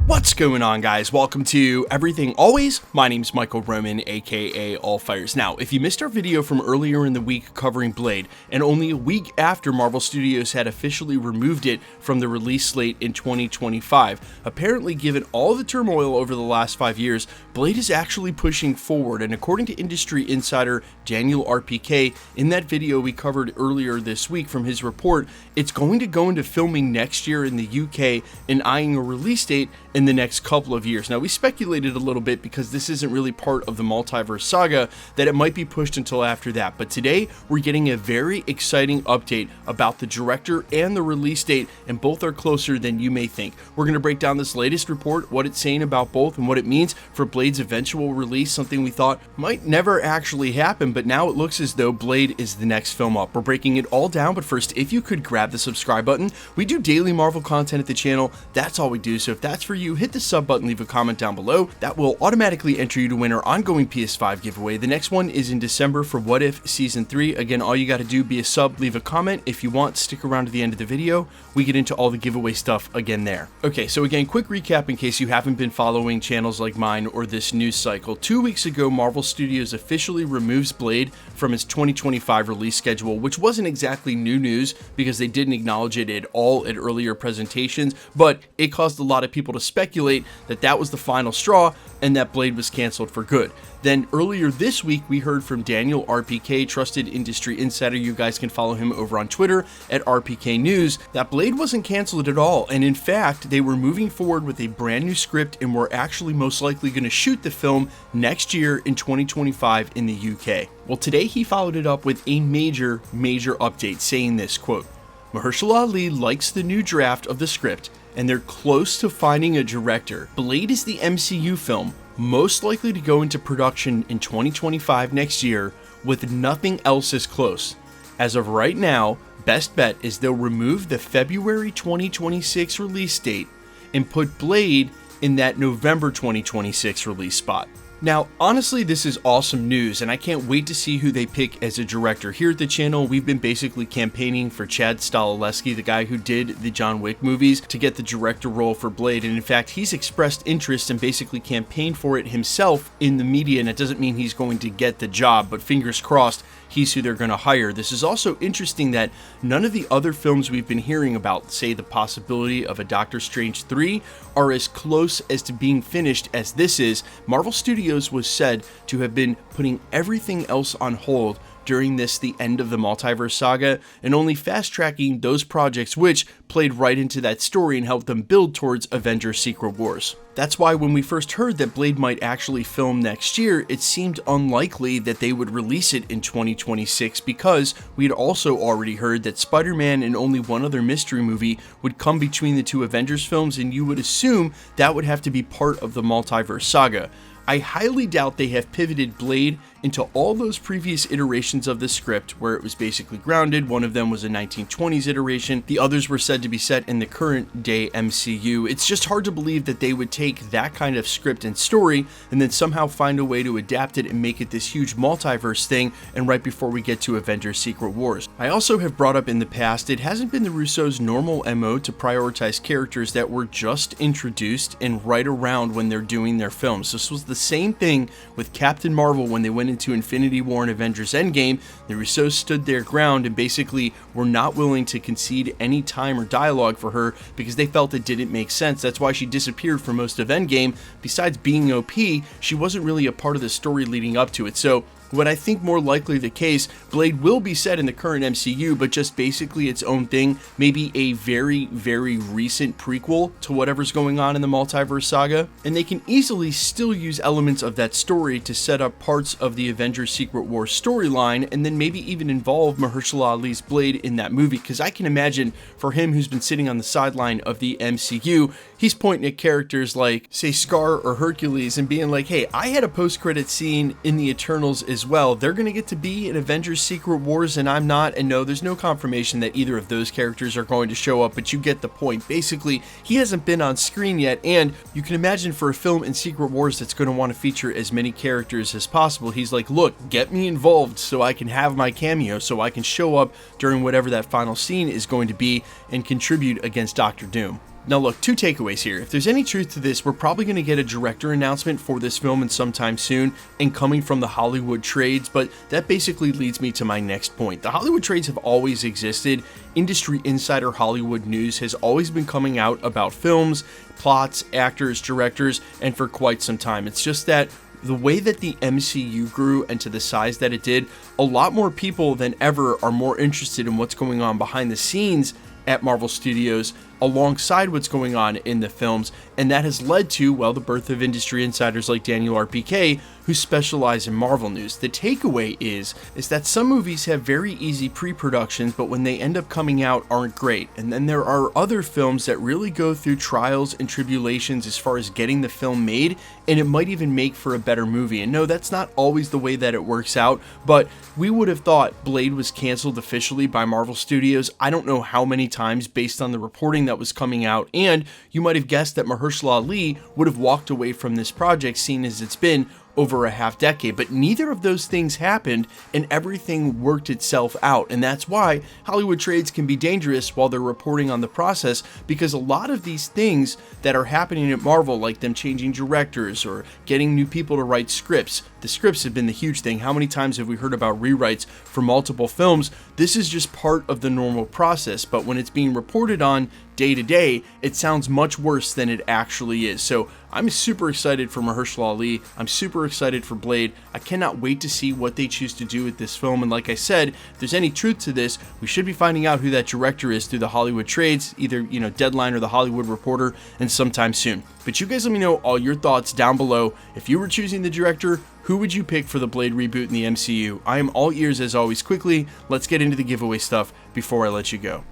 What's going on, guys? Welcome to Everything Always. My name's Michael Roman, aka Allfires. Now, if you missed our video from earlier in the week covering Blade, and only a week after Marvel Studios had officially removed it from the release slate in 2025, apparently given all the turmoil over the last 5 years, Blade is actually pushing forward, and according to industry insider Daniel RPK, in that video we covered earlier this week from his report, it's going to go into filming next year in the UK and eyeing a release date in the next couple of years. Now, we speculated a little bit because this isn't really part of the Multiverse saga that it might be pushed until after that, but today we're getting a very exciting update about the director and the release date, and both are closer than you may think. We're going to break down this latest report, what it's saying about both, and what it means for Blade's eventual release, something we thought might never actually happen, but now it looks as though Blade is the next film up. We're breaking it all down, but first, if you could grab the subscribe button. We do daily Marvel content at the channel. That's all we do, so if that's for you, hit the sub button, leave a comment down below. That will automatically enter you to win our ongoing PS5 giveaway. The next one is in December for What If Season 3. Again, all you got to do, be a sub, leave a comment. If you want, stick around to the end of the video. We get into all the giveaway stuff again there. Okay, so again, quick recap in case you haven't been following channels like mine or this news cycle. 2 weeks ago, Marvel Studios officially removes Blade from its 2025 release schedule, which wasn't exactly new news because they didn't acknowledge it at all at earlier presentations, but it caused a lot of people to speculate that that was the final straw and that Blade was canceled for good. Then earlier this week, we heard from Daniel RPK, trusted industry insider. You guys can follow him over on Twitter at RPK News, that Blade wasn't canceled at all. And in fact, they were moving forward with a brand new script and were actually most likely going to shoot the film next year in 2025 in the UK. Well, today he followed it up with a major update saying this, quote, Mahershala Ali likes the new draft of the script and they're close to finding a director. Blade is the MCU film most likely to go into production in 2025 next year, with nothing else as close. As of right now, best bet is they'll remove the February 2026 release date and put Blade in that November 2026 release spot. Now, honestly, this is awesome news, and I can't wait to see who they pick as a director. Here at the channel, we've been basically campaigning for Chad Stahelski, the guy who did the John Wick movies, to get the director role for Blade, and in fact, he's expressed interest and basically campaigned for it himself in the media, and it doesn't mean he's going to get the job, but fingers crossed, he's who they're going to hire. This is also interesting that none of the other films we've been hearing about, say the possibility of a Doctor Strange 3, are as close as to being finished as this is. Marvel Studios was said to have been putting everything else on hold during this, the end of the Multiverse saga, and only fast-tracking those projects which played right into that story and helped them build towards Avengers Secret Wars. That's why when we first heard that Blade might actually film next year, it seemed unlikely that they would release it in 2026 because we had also already heard that Spider-Man and only one other mystery movie would come between the two Avengers films, and you would assume that would have to be part of the Multiverse saga. I highly doubt they have pivoted Blade into all those previous iterations of the script where it was basically grounded. One of them was a 1920s iteration. The others were said to be set in the current day MCU. It's just hard to believe that they would take that kind of script and story and then somehow find a way to adapt it and make it this huge multiverse thing, and right before we get to Avengers Secret Wars. I also have brought up in the past, it hasn't been the Russos' normal MO to prioritize characters that were just introduced and right around when they're doing their films. This was the same thing with Captain Marvel when they went into Infinity War and Avengers Endgame. The Russos stood their ground and basically were not willing to concede any time or dialogue for her because they felt it didn't make sense. That's why she disappeared for most of Endgame. Besides being OP, she wasn't really a part of the story leading up to it. So what I think more likely the case, Blade will be set in the current MCU, but just basically its own thing, maybe a very recent prequel to whatever's going on in the Multiverse saga, and they can easily still use elements of that story to set up parts of the Avengers Secret Wars storyline, and then maybe even involve Mahershala Ali's Blade in that movie, because I can imagine for him, who's been sitting on the sideline of the MCU, he's pointing at characters like, say, Scar or Hercules and being like, hey, I had a post-credit scene in the Eternals as well. They're going to get to be in Avengers Secret Wars and I'm not, and no, there's no confirmation that either of those characters are going to show up, but you get the point. Basically, he hasn't been on screen yet, and you can imagine for a film in Secret Wars that's going to want to feature as many characters as possible, he's like, look, get me involved so I can have my cameo, so I can show up during whatever that final scene is going to be and contribute against Doctor Doom. Now look, two takeaways here. If there's any truth to this, we're probably going to get a director announcement for this film in sometime soon and coming from the Hollywood trades, but that basically leads me to my next point. The Hollywood trades have always existed. Industry insider Hollywood news has always been coming out about films, plots, actors, directors, and for quite some time. It's just that the way that the MCU grew and to the size that it did, a lot more people than ever are more interested in what's going on behind the scenes at Marvel Studios alongside what's going on in the films, and that has led to, well, the birth of industry insiders like Daniel RPK, who specialize in Marvel news. The takeaway is that some movies have very easy pre-productions, but when they end up coming out aren't great, and then there are other films that really go through trials and tribulations as far as getting the film made, and it might even make for a better movie. And no, that's not always the way that it works out, but we would have thought Blade was canceled officially by Marvel Studios I don't know how many times based on the reporting that was coming out, and you might have guessed that Mahershala Ali would have walked away from this project, seeing as it's been over a half decade, but neither of those things happened and everything worked itself out. And that's why Hollywood trades can be dangerous while they're reporting on the process, because a lot of these things that are happening at Marvel, like them changing directors or getting new people to write scripts, the scripts have been the huge thing. How many times have we heard about rewrites for multiple films? This is just part of the normal process, but when it's being reported on day to day, it sounds much worse than it actually is. So I'm super excited for Mahershala Ali. I'm super excited for Blade. I cannot wait to see what they choose to do with this film. And like I said, if there's any truth to this, we should be finding out who that director is through the Hollywood trades, either, Deadline or the Hollywood Reporter, and sometime soon. But you guys let me know all your thoughts down below. If you were choosing the director, who would you pick for the Blade reboot in the MCU? I am all ears as always. Quickly, let's get into the giveaway stuff before I let you go.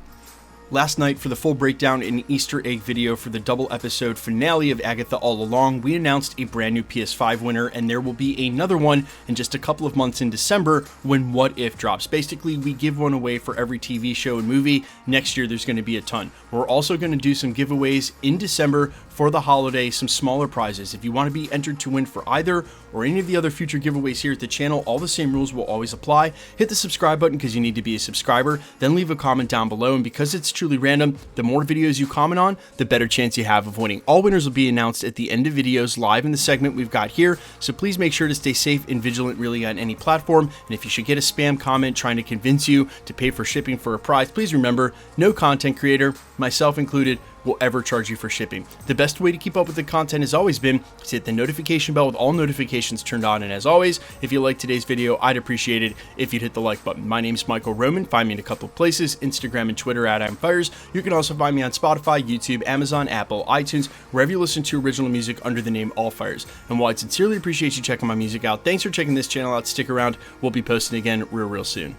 Last night, for the full breakdown and Easter egg video for the double episode finale of Agatha All Along, we announced a brand new PS5 winner, and there will be another one in just a couple of months in December when What If drops. Basically, we give one away for every TV show and movie. Next year, there's going to be a ton. We're also going to do some giveaways in December for the holiday, some smaller prizes. If you want to be entered to win for either or any of the other future giveaways here at the channel, all the same rules will always apply. Hit the subscribe button because you need to be a subscriber, then leave a comment down below, and because it's truly random, the more videos you comment on, the better chance you have of winning. All winners will be announced at the end of videos live in the segment we've got here, so please make sure to stay safe and vigilant really on any platform. And if you should get a spam comment trying to convince you to pay for shipping for a prize, please remember, no content creator, myself included, will ever charge you for shipping. The best way to keep up with the content has always been to hit the notification bell with all notifications turned on. And as always, if you liked today's video, I'd appreciate it if you'd hit the like button. My name's Michael Roman. Find me in a couple of places, Instagram and Twitter at @I'mFires. You can also find me on Spotify, YouTube, Amazon, Apple, iTunes, wherever you listen to original music under the name All Fires. And while I sincerely appreciate you checking my music out, thanks for checking this channel out. Stick around. We'll be posting again real soon.